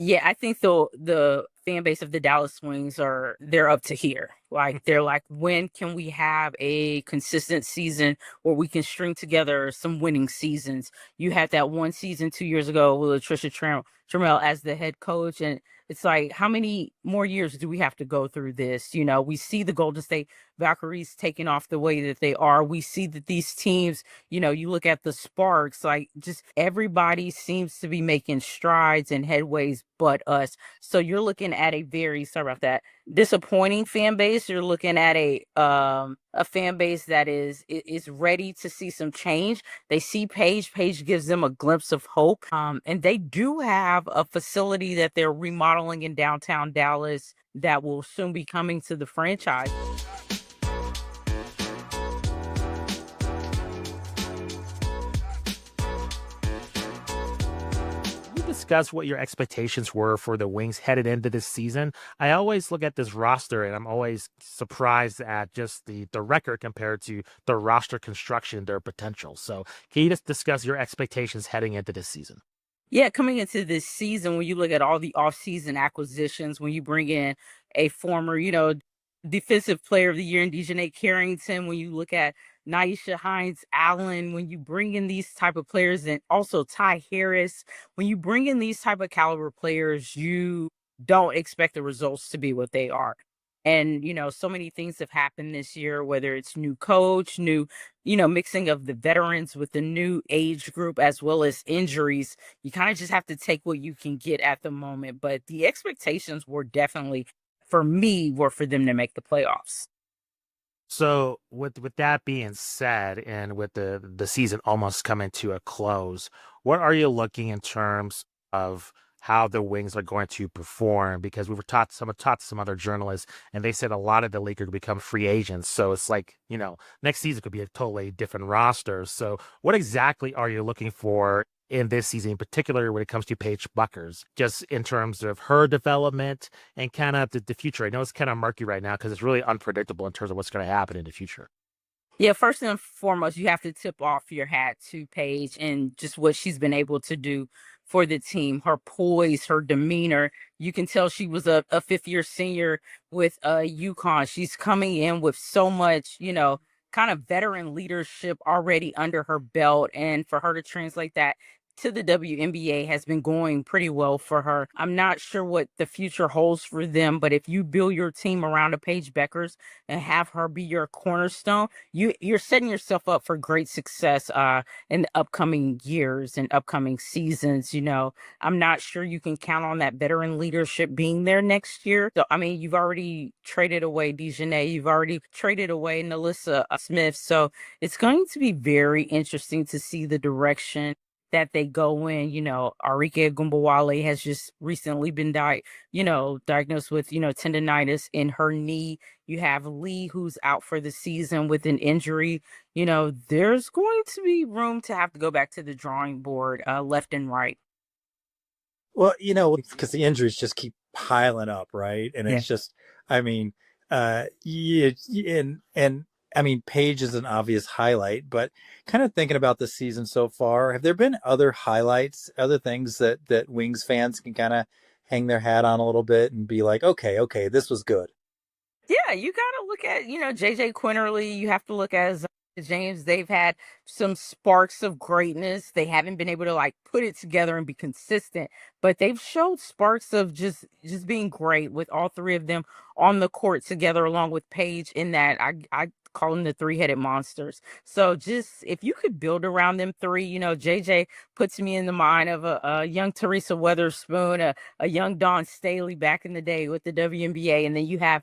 Yeah, I think the fan base of the Dallas Wings they're up to here. Like they're like, when can we have a consistent season where we can string together some winning seasons? You had that one season 2 years ago with Trammell as the head coach, and it's like, how many more years do we have to go through this? We see the Golden State Valkyries taking off the way that they are. We see that these teams, you look at the Sparks, like just everybody seems to be making strides and headways but us. So you're looking at a very, sorry about that, disappointing fan base. You're looking at a fan base that is ready to see some change. They see Paige gives them a glimpse of hope. And they do have a facility that they're remodeling in downtown Dallas that will soon be coming to the franchise. You discuss what your expectations were for the Wings headed into this season. I always look at this roster and I'm always surprised at just the record compared to the roster construction, their potential. So, can you just discuss your expectations heading into this season? Yeah, coming into this season, when you look at all the offseason acquisitions, when you bring in a former, defensive player of the year in Dejanay Carrington, when you look at Naisha Hines Allen, when you bring in these type of players, and also Ty Harris, when you bring in these type of caliber players, you don't expect the results to be what they are. And, so many things have happened this year, whether it's new coach, new, mixing of the veterans with the new age group, as well as injuries. You kind of just have to take what you can get at the moment. But the expectations were definitely, for me, were for them to make the playoffs. So, with that being said, and with the season almost coming to a close, what are you looking in terms of how the Wings are going to perform? Because we were taught some other journalists, and they said a lot of the league could become free agents. So it's like, next season could be a totally different roster. So, what exactly are you looking for in this season, in particular when it comes to Paige Bueckers, just in terms of her development and kind of the future? I know it's kind of murky right now because it's really unpredictable in terms of what's going to happen in the future. Yeah, first and foremost, you have to tip off your hat to Paige and just what she's been able to do for the team. Her poise, her demeanor. You can tell she was a fifth-year senior with UConn. She's coming in with so much, kind of veteran leadership already under her belt. And for her to translate that to the WNBA has been going pretty well for her. I'm not sure what the future holds for them, but if you build your team around a Paige Bueckers and have her be your cornerstone, you're setting yourself up for great success in the upcoming years and upcoming seasons. I'm not sure you can count on that veteran leadership being there next year. So I mean, you've already traded away Dejanay, you've already traded away Nalissa Smith. So it's going to be very interesting to see the direction that they go in. Arike Gumbawale has just recently been diagnosed with, tendonitis in her knee. You have Lee, who's out for the season with an injury. There's going to be room to have to go back to the drawing board, left and right. Well, because the injuries just keep piling up, right? And Yeah. it's just, I mean, yeah, and I mean, Paige is an obvious highlight, but kind of thinking about the season so far, have there been other highlights, other things that Wings fans can kind of hang their hat on a little bit and be like, okay, this was good. Yeah, you gotta look at, JJ Quinterly. You have to look at James. They've had some sparks of greatness. They haven't been able to like put it together and be consistent, but they've showed sparks of just being great with all three of them on the court together, along with Paige. In that, I call them the three-headed monsters. So just if you could build around them three, JJ puts me in the mind of a young Teresa Weatherspoon, a young Dawn Staley back in the day with the WNBA, and then you have,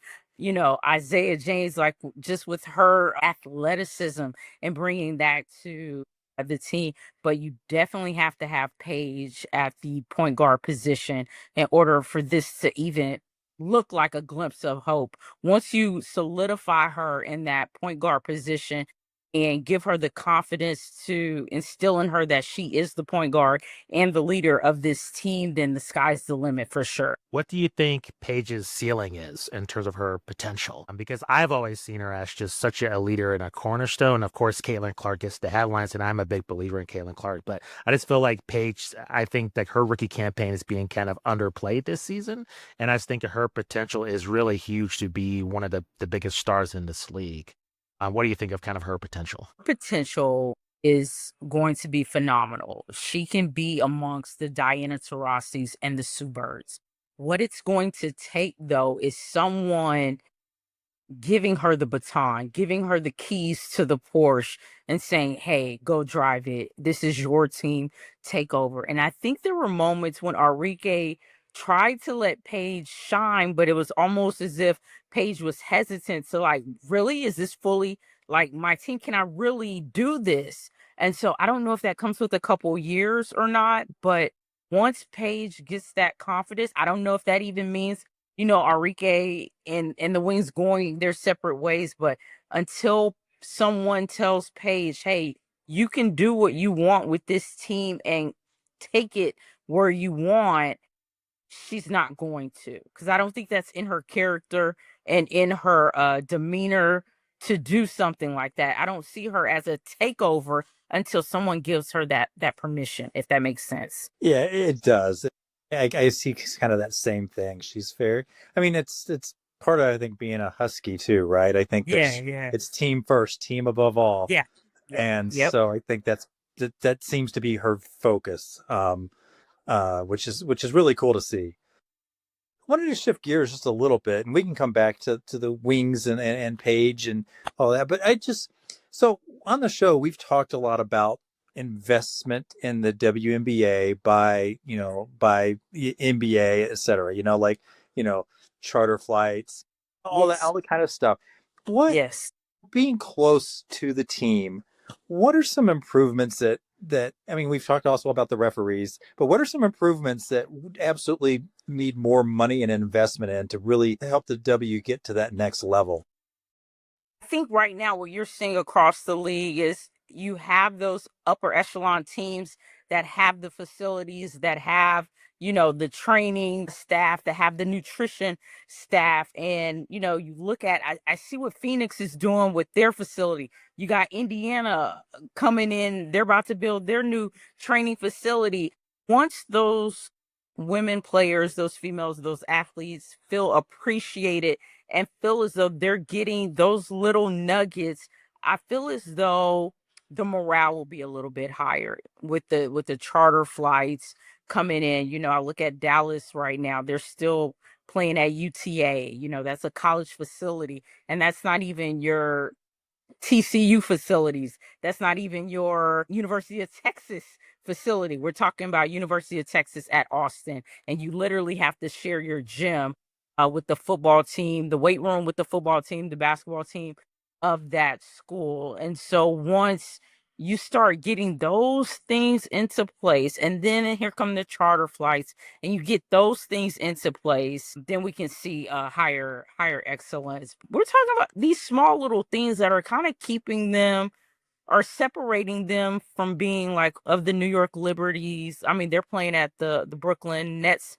Isaiah James, like just with her athleticism and bringing that to the team. But you definitely have to have Paige at the point guard position in order for this to even look like a glimpse of hope. Once you solidify her in that point guard position, and give her the confidence to instill in her that she is the point guard and the leader of this team, then the sky's the limit for sure. What do you think Paige's ceiling is in terms of her potential? Because I've always seen her as just such a leader and a cornerstone. Of course, Caitlin Clark gets the headlines, and I'm a big believer in Caitlin Clark. But I just feel like Paige, I think that her rookie campaign is being kind of underplayed this season. And I just think her potential is really huge to be one of the biggest stars in this league. What do you think of kind of her potential? Potential is going to be phenomenal. She can be amongst the Diana Taurasis and the Sue Birds. What it's going to take, though, is someone giving her the baton, giving her the keys to the Porsche and saying, "Hey, go drive it. This is your team. Take over." And I think there were moments when Enrique tried to let Paige shine, but it was almost as if Paige was hesitant to like, really, is this fully like my team? Can I really do this? And so I don't know if that comes with a couple years or not, but once Paige gets that confidence, I don't know if that even means Enrique and the Wings going their separate ways. But until someone tells Paige, hey, you can do what you want with this team and take it where you want, she's not going to. Because I don't think that's in her character and in her demeanor to do something like that. I don't see her as a takeover until someone gives her that permission, if that makes sense. Yeah, it does. I see kind of that same thing. She's very. I mean, it's part of I think being a Husky too, right? I think that Yeah. it's team first, team above all, Yeah. and Yep. so I think that seems to be her focus, which is really cool to see. I wanted to shift gears just a little bit, and we can come back to the Wings and Paige and all that. But so on the show, we've talked a lot about investment in the WNBA by the NBA, et cetera. Like charter flights, all Yes. the kind of stuff. What Yes. being close to the team, what are some improvements that I mean, we've talked also about the referees, but what are some improvements that would absolutely need more money and investment in to really help the W get to that next level? I think right now what you're seeing across the league is you have those upper echelon teams that have the facilities, that have, the training staff, that have the nutrition staff. And, you look at, I see what Phoenix is doing with their facility. You got Indiana coming in, they're about to build their new training facility. Once those women players, those females, those athletes feel appreciated and feel as though they're getting those little nuggets, I feel as though the morale will be a little bit higher with the charter flights coming in. I look at Dallas right now. They're still playing at UTA. That's a college facility, and that's not even your TCU facilities. That's not even your University of Texas facility. We're talking about University of Texas at Austin, and you literally have to share your gym with the football team, the weight room with the football team, the basketball team of that school. And so once you start getting those things into place, and then here come the charter flights, and you get those things into place, then we can see higher excellence. We're talking about these small little things that are kind of keeping them or separating them from being like of the New York Liberties. I mean, they're playing at the Brooklyn Nets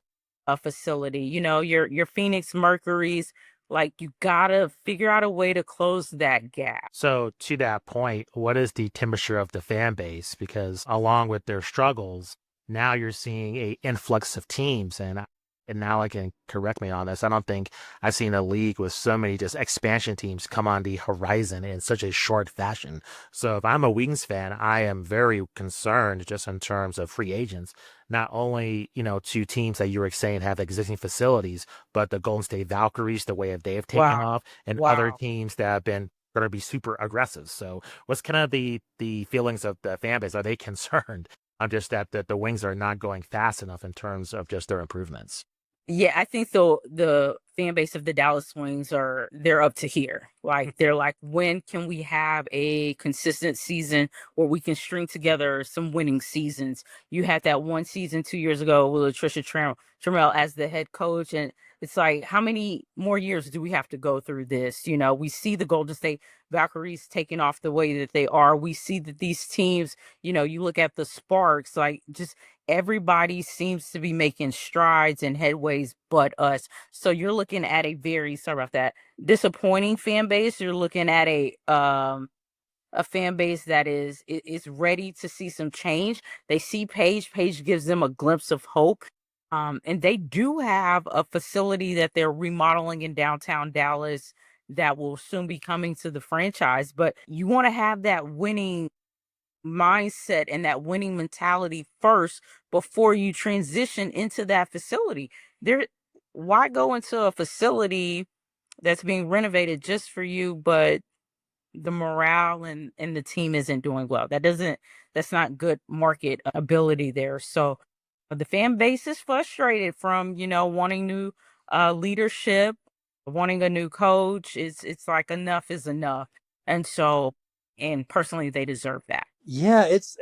facility. Your Phoenix Mercuries. Like, you gotta figure out a way to close that gap. So to that point, what is the temperature of the fan base? Because along with their struggles, now you're seeing a influx of teams, and now I can correct me on this. I don't think I've seen a league with so many just expansion teams come on the horizon in such a short fashion. So if I'm a Wings fan, I am very concerned just in terms of free agents. Not only, two teams that you were saying have existing facilities, but the Golden State Valkyries, the way that they have taken Wow. off, and other Wow. teams that have been going to be super aggressive. So what's kind of the feelings of the fan base? Are they concerned? I'm just that the Wings are not going fast enough in terms of just their improvements. Yeah, I think the fan base of the Dallas Wings they're up to here. Like they're like, when can we have a consistent season where we can string together some winning seasons? You had that one season 2 years ago with Tricia Trammell as the head coach, and it's like, how many more years do we have to go through this? We see the Golden State Valkyries taking off the way that they are. We see that these teams, you look at the Sparks, like just everybody seems to be making strides and headways but us. So you're looking at sorry about that, disappointing fan base. You're looking at a fan base that is ready to see some change. They see Paige gives them a glimpse of hope. And they do have a facility that they're remodeling in downtown Dallas that will soon be coming to the franchise. But you want to have that winning mindset and that winning mentality first before you transition into that facility. Why go into a facility that's being renovated just for you, but the morale and the team isn't doing well? That's not good market ability there. So the fan base is frustrated from, wanting new leadership, wanting a new coach. It's like enough is enough. And personally, they deserve that. Yeah, it's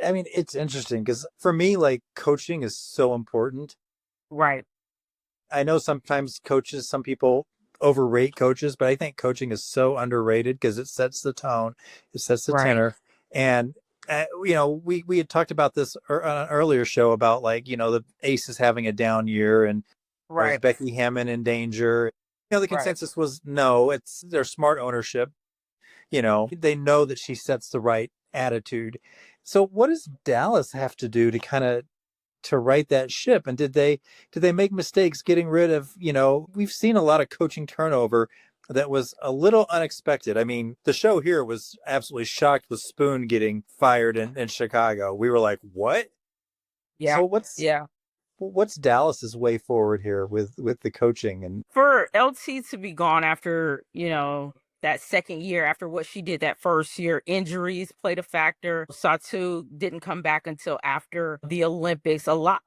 interesting because for me, like, coaching is so important. Right. I know sometimes some people overrate coaches, but I think coaching is so underrated because it sets the tone, it sets the Right. tenor. And, we had talked about this on an earlier show about, like, the Aces having a down year, and is Right. Becky Hammond in danger? The Right. consensus was no, it's their smart ownership. They know that she sets the right attitude. So what does Dallas have to do to kind of to right that ship? And did they make mistakes getting rid of, we've seen a lot of coaching turnover that was a little unexpected. I mean, the show here was absolutely shocked with Spoon getting fired in Chicago. We were like, what? Yeah. So Yeah. what's Dallas's way forward here with the coaching? And For LT to be gone after, that second year, after what she did that first year, injuries played a factor. Satu didn't come back until after the Olympics. A lot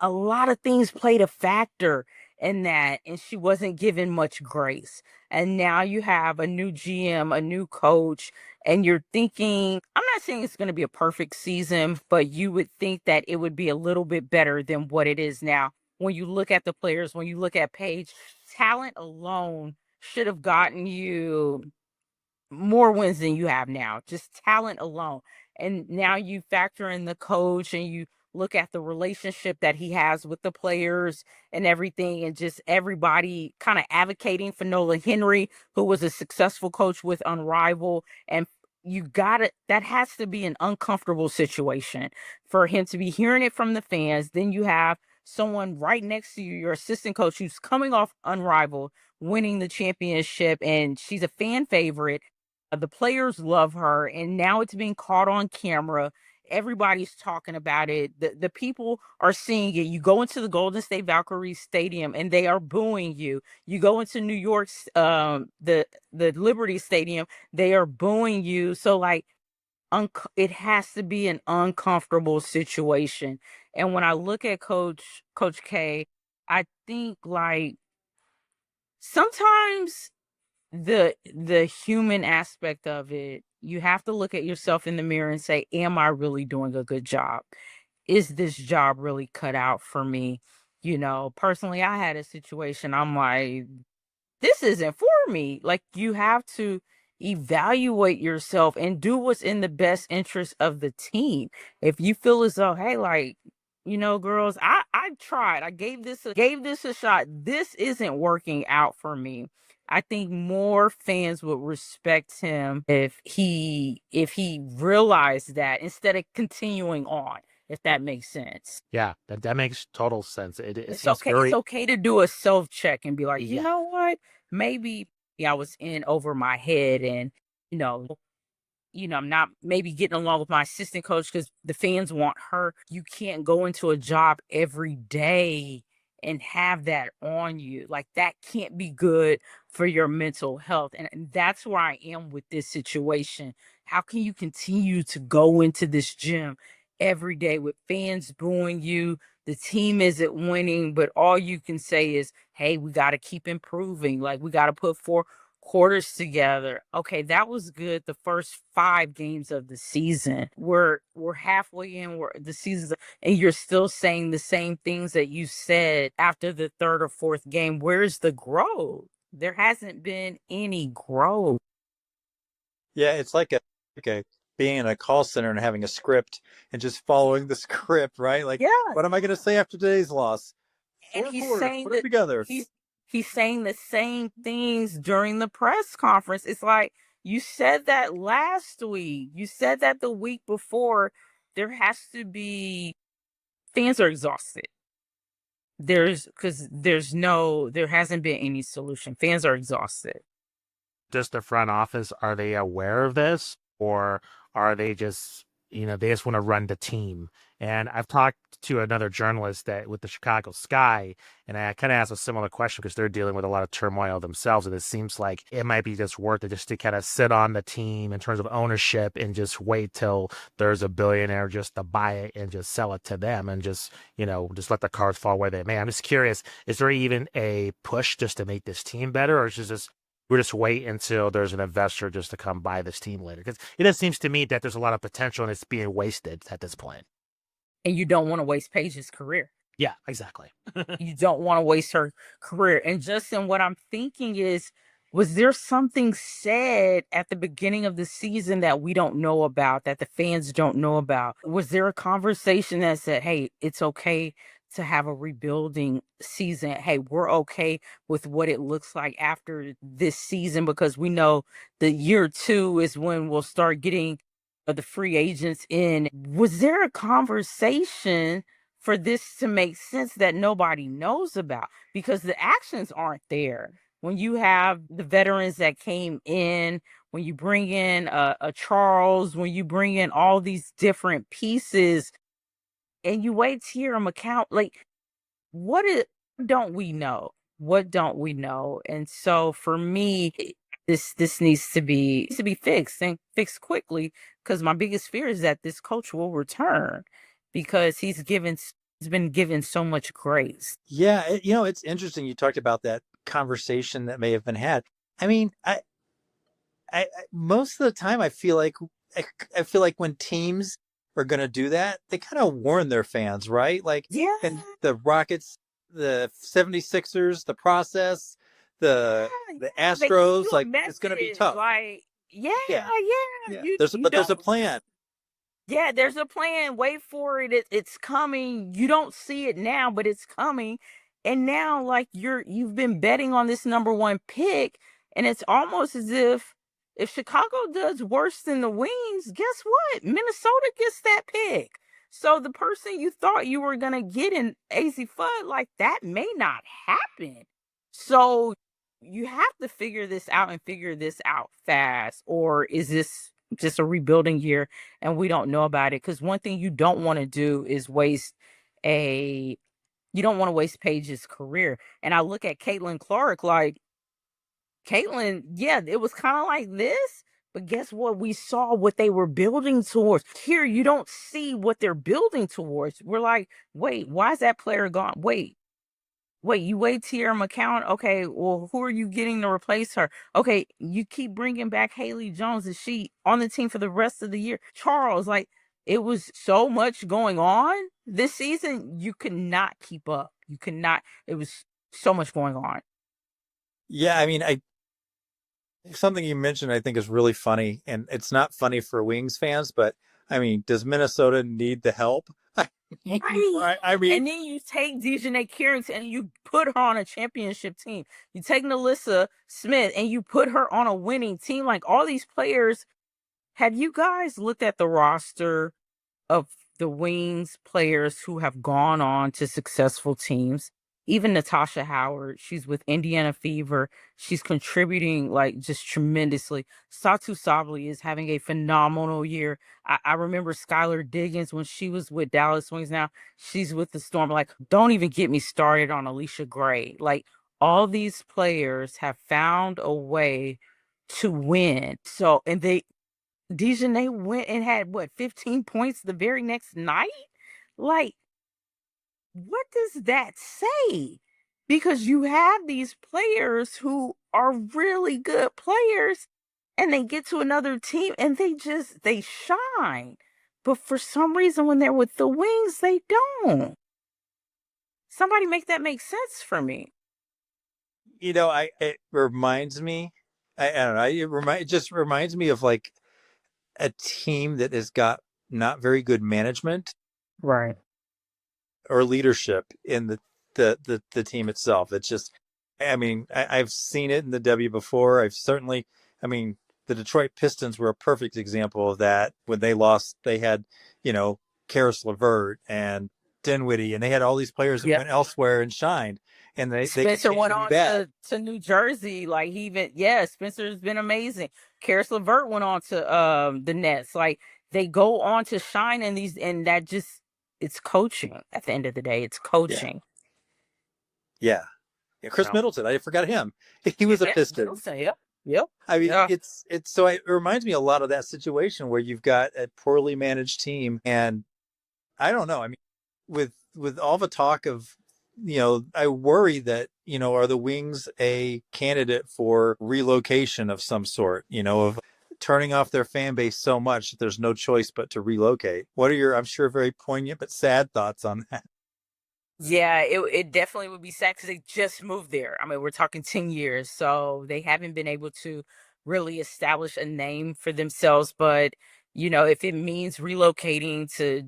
of things played a factor in that, and she wasn't given much grace. And now you have a new GM, a new coach, and you're thinking, I'm not saying it's going to be a perfect season, but you would think that it would be a little bit better than what it is now. When you look at the players, when you look at Paige, talent alone should have gotten you more wins than you have now, just talent alone. And now you factor in the coach and you look at the relationship that he has with the players and everything, and just everybody kind of advocating for Nola Henry, who was a successful coach with Unrivaled. And that has to be an uncomfortable situation for him to be hearing it from the fans. Then you have someone right next to you, your assistant coach, who's coming off Unrivaled, winning the championship, and she's a fan favorite. The players love her, and now it's being caught on camera. Everybody's talking about it. The people are seeing it. You go into the Golden State Valkyries stadium and they are booing you. You go into New York's the Liberty Stadium, they are booing you. So like it has to be an uncomfortable situation. And when I look at Coach K, I think like sometimes the human aspect of it, you have to look at yourself in the mirror and say, am I really doing a good job? Is this job really cut out for me? Personally, I had a situation, I'm like, this isn't for me. Like, you have to evaluate yourself and do what's in the best interest of the team. If you feel as though, hey, like, girls, I tried. I gave this a shot. This isn't working out for me. I think more fans would respect him if he realized that instead of continuing on, if that makes sense. Yeah, that makes total sense. It It's seems okay. It's very okay to do a self check and be like, you yeah. know what? Maybe I was in over my head, and you know, I'm not maybe getting along with my assistant coach because the fans want her. You can't go into a job every day and have that on you. Like, that can't be good for your mental health. And that's where I am with this situation. How can you continue to go into this gym every day with fans booing you. The team isn't winning, but all you can say is, hey, we got to keep improving. Like, we got to put 4 quarters together. Okay, that was good the first 5 games of the season. We're halfway in the season, and you're still saying the same things that you said after the third or fourth game. Where's the growth? There hasn't been any growth. Yeah, it's like being in a call center and having a script and just following the script, right? Like, Yeah. what am I going to say after today's loss? And Four quarters, put them together. he's saying the same things during the press conference. It's like, you said that last week. You said that the week before. There has to be, fans are exhausted. There hasn't been any solution. Fans are exhausted. Just the front office, are they aware of this, or are they just, they just want to run the team? And I've talked to another journalist that with the Chicago Sky, and I kind of asked a similar question because they're dealing with a lot of turmoil themselves, and it seems like it might be just worth it just to kind of sit on the team in terms of ownership and just wait till there's a billionaire just to buy it and just sell it to them and just just let the cards fall where they may. I'm just curious, is there even a push just to make this team better, or is it just we're just wait until there's an investor just to come buy this team later? Because it just seems to me that there's a lot of potential and it's being wasted at this point. And you don't want to waste Paige's career. Yeah, exactly. You don't want to waste her career. And Justin, what I'm thinking is, was there something said at the beginning of the season that we don't know about, that the fans don't know about? Was there a conversation that said, hey, it's okay to have a rebuilding season? Hey, we're okay with what it looks like after this season, because we know the year 2 is when we'll start getting the free agents in. Was there a conversation for this to make sense that nobody knows about? Because the actions aren't there. When you have the veterans that came in, when you bring in a Charles, when you bring in all these different pieces, and you wait to hear them account, like, don't we know? What don't we know? And so for me, this needs to be fixed, and fixed quickly, because my biggest fear is that this coach will return, because he's been given so much grace. Yeah, it's interesting you talked about that conversation that may have been had. I mean, most of the time I feel like when teams are going to do that, they kind of warn their fans, right? Like, Yeah. and the Rockets, the 76ers, the process, the Astros, like, it's going to be tough. Like, yeah. There's a plan. Yeah, there's a plan. Wait for it. It's coming. You don't see it now, but it's coming. And now, like, you've been betting on this number 1 pick, and it's almost as if Chicago does worse than the Wings, guess what? Minnesota gets that pick. So the person you thought you were gonna get in AZ Fudd, like, that may not happen. So you have to figure this out, and figure this out fast. Or is this just a rebuilding year and we don't know about it? Because one thing you don't want to do is waste Paige's career. And I look at Caitlin Clark, like, Caitlin, yeah, it was kind of like this, but guess what? We saw what they were building towards. Here, you don't see what they're building towards. We're like, wait, why is that player gone? Wait, you wait to your McCown. Okay, well, who are you getting to replace her? Okay, you keep bringing back Haley Jones. Is she on the team for the rest of the year? Charles, like, it was so much going on this season. You could not keep up. You could not. It was so much going on. Yeah, I mean, something you mentioned I think is really funny, and it's not funny for Wings fans, but I mean, does Minnesota need the help? I mean, and then you take Dejanay Carrington and you put her on a championship team. You take Nalissa Smith and you put her on a winning team. Like, all these players, have you guys looked at the roster of the Wings players who have gone on to successful teams? Even Natasha Howard, she's with Indiana Fever. She's contributing, like, just tremendously. Satu Sabli is having a phenomenal year. I remember Skylar Diggins when she was with Dallas Wings. Now she's with the Storm. Like, don't even get me started on Alicia Gray. Like, all these players have found a way to win. So, and Dejanay went and had what, 15 points the very next night? Like, what does that say? Because you have these players who are really good players and they get to another team and they shine. But for some reason when they're with the Wings, they don't. Somebody make that make sense for me. It reminds me, I don't know, it just reminds me of like a team that has got not very good management Right. or leadership in the team itself. It's just, I mean, I've seen it in the W before. I mean, the Detroit Pistons were a perfect example of that. When they lost, they had, you know, Karis LeVert and Dinwiddie, and they had all these players that Yeah. went elsewhere and shined, and they Spencer continued went to be on bad. to New Jersey. Like Spencer's been amazing. Karis LeVert went on to the Nets. Like they go on to shine in these, and that just it's coaching at the end of the day. It's Yeah, coaching. yeah. Yeah, Chris No. Middleton, I forgot him. He was a Yeah, Piston. Middleton, yep. Yep. I mean, Yeah. it's so it reminds me a lot of that situation where you've got a poorly managed team, and I don't know. I mean, with all the talk of, I worry that, are the Wings a candidate for relocation of some sort, of turning off their fan base so much that there's no choice but to relocate. What are your, I'm sure, very poignant but sad thoughts on that? Yeah, it definitely would be sad because they just moved there. I mean, we're talking 10 years, so they haven't been able to really establish a name for themselves. But if it means relocating to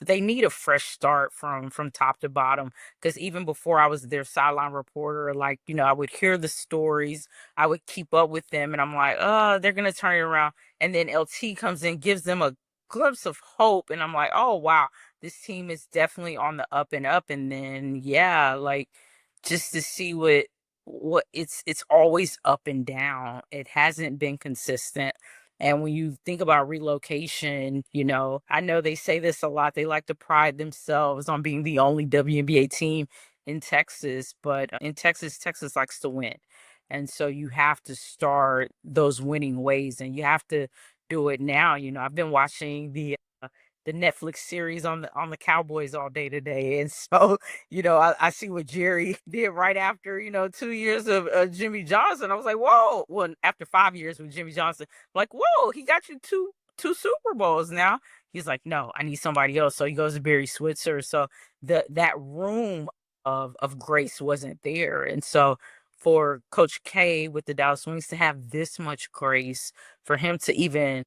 they need a fresh start from top to bottom. Because even before I was their sideline reporter, like I would hear the stories, I would keep up with them, and I'm like, oh, they're gonna turn it around. And then LT comes in, gives them a glimpse of hope, and I'm like, oh wow, this team is definitely on the up and up. And then yeah, like just to see what it's always up and down. It hasn't been consistent. And when you think about relocation, I know they say this a lot. They like to pride themselves on being the only WNBA team in Texas, but in Texas, Texas likes to win. And so you have to start those winning ways and you have to do it now. I've been watching the Netflix series on the Cowboys all day today. And so, I see what Jerry did right after, 2 years of Jimmy Johnson. I was like, whoa. Well, after 5 years with Jimmy Johnson, I'm like, whoa, he got you two Super Bowls now. He's like, no, I need somebody else. So he goes to Barry Switzer. So that room of grace wasn't there. And so for Coach K with the Dallas Wings to have this much grace, for him to even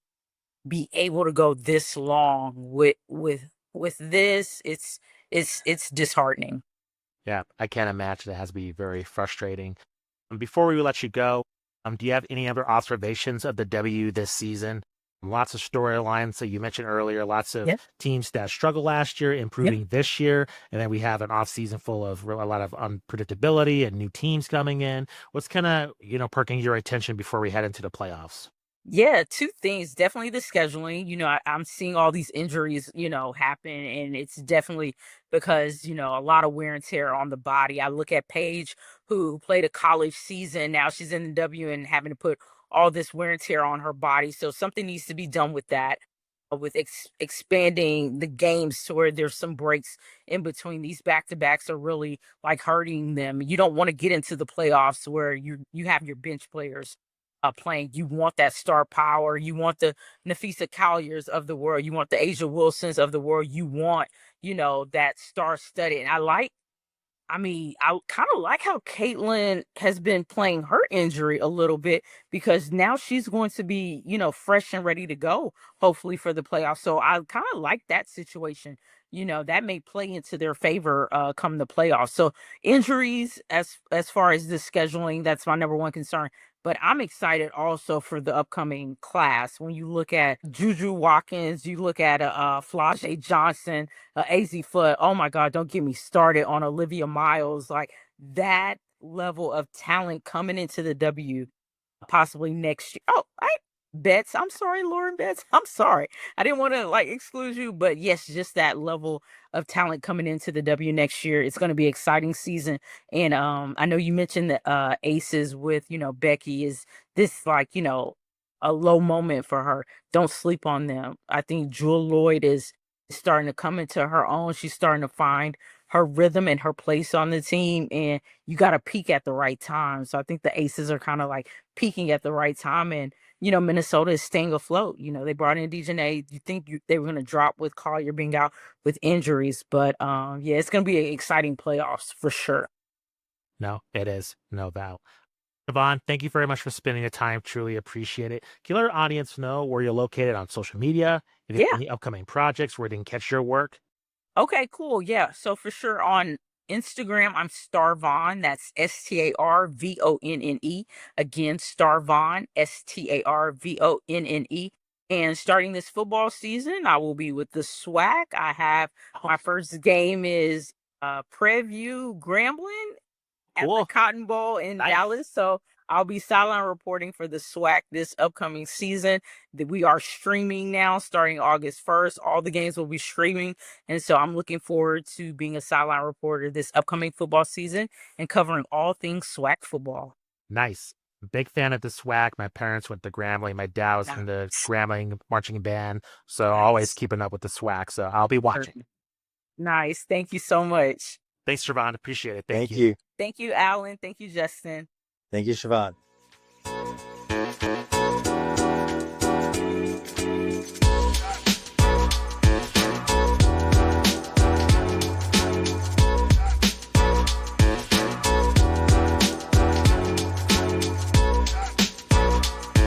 be able to go this long with this, it's disheartening. Yeah, I can't imagine. It has to be very frustrating. Before we let you go, do you have any other observations of the W this season? Lots of storylines that you mentioned earlier, lots of Yeah. teams that struggled last year, Yeah. improving this year. And then we have an off season full of a lot of unpredictability and new teams coming in. What's kind of, perking your attention before we head into the playoffs? Yeah, two things. Definitely the scheduling. I'm seeing all these injuries, happen, and it's definitely because, a lot of wear and tear on the body. I look at Paige, who played a college season. Now she's in the W and having to put all this wear and tear on her body. So something needs to be done with that, with expanding the games to where there's some breaks in between. These back to backs are really like hurting them. You don't want to get into the playoffs where you have your bench players playing. You want that star power. You want the Nafisa Colliers of the world. You want the Asia Wilsons of the world. You want, that star studded. And I kind of like how Caitlin has been playing her injury a little bit because now she's going to be, fresh and ready to go, hopefully for the playoffs. So I kind of like that situation. That may play into their favor come the playoffs. So injuries, as far as the scheduling, that's my number one concern. But I'm excited also for the upcoming class. When you look at Juju Watkins, you look at Flau'jae Johnson, AZ Foot. Oh my God, don't get me started on Olivia Miles. Like that level of talent coming into the W possibly next year. Oh, Betts. I'm sorry, Lauren Betts. I'm sorry. I didn't want to like exclude you, but yes, just that level of talent coming into the W next year. It's going to be an exciting season. And I know you mentioned the Aces with, Becky. Is this like, a low moment for her. Don't sleep on them. I think Jewel Lloyd is starting to come into her own. She's starting to find her rhythm and her place on the team, and you got to peak at the right time. So I think the Aces are kind of like peaking at the right time, and Minnesota is staying afloat. They brought in DeJounte. You think they were going to drop with Collier being out with injuries, but yeah, it's going to be an exciting playoffs for sure. No, it is. No doubt. ShaVonne, thank you very much for spending the time. Truly appreciate it. Can you let our audience know where you're located on social media? If you have Yeah. any upcoming projects where they can catch your work? Okay, cool. Yeah. So for sure on Instagram, I'm StarVonne. That's StarVonne. Again, StarVonne, StarVonne. And starting this football season, I will be with the SWAC. I have my first game is Preview Grambling at the Cool. Cotton Bowl in Nice. Dallas. So I'll be sideline reporting for the SWAC this upcoming season. That we are streaming now starting August 1st. All the games will be streaming. And so I'm looking forward to being a sideline reporter this upcoming football season and covering all things SWAC football. Nice. Big fan of the SWAC. My parents went to Grambling. My dad was in the Grambling marching band. So always keeping up with the SWAC. So I'll be watching. Nice. Thank you so much. Thanks, ShaVonne. Appreciate it. Thank you. Thank you, Alan. Thank you, Justin. Thank you, ShaVonne.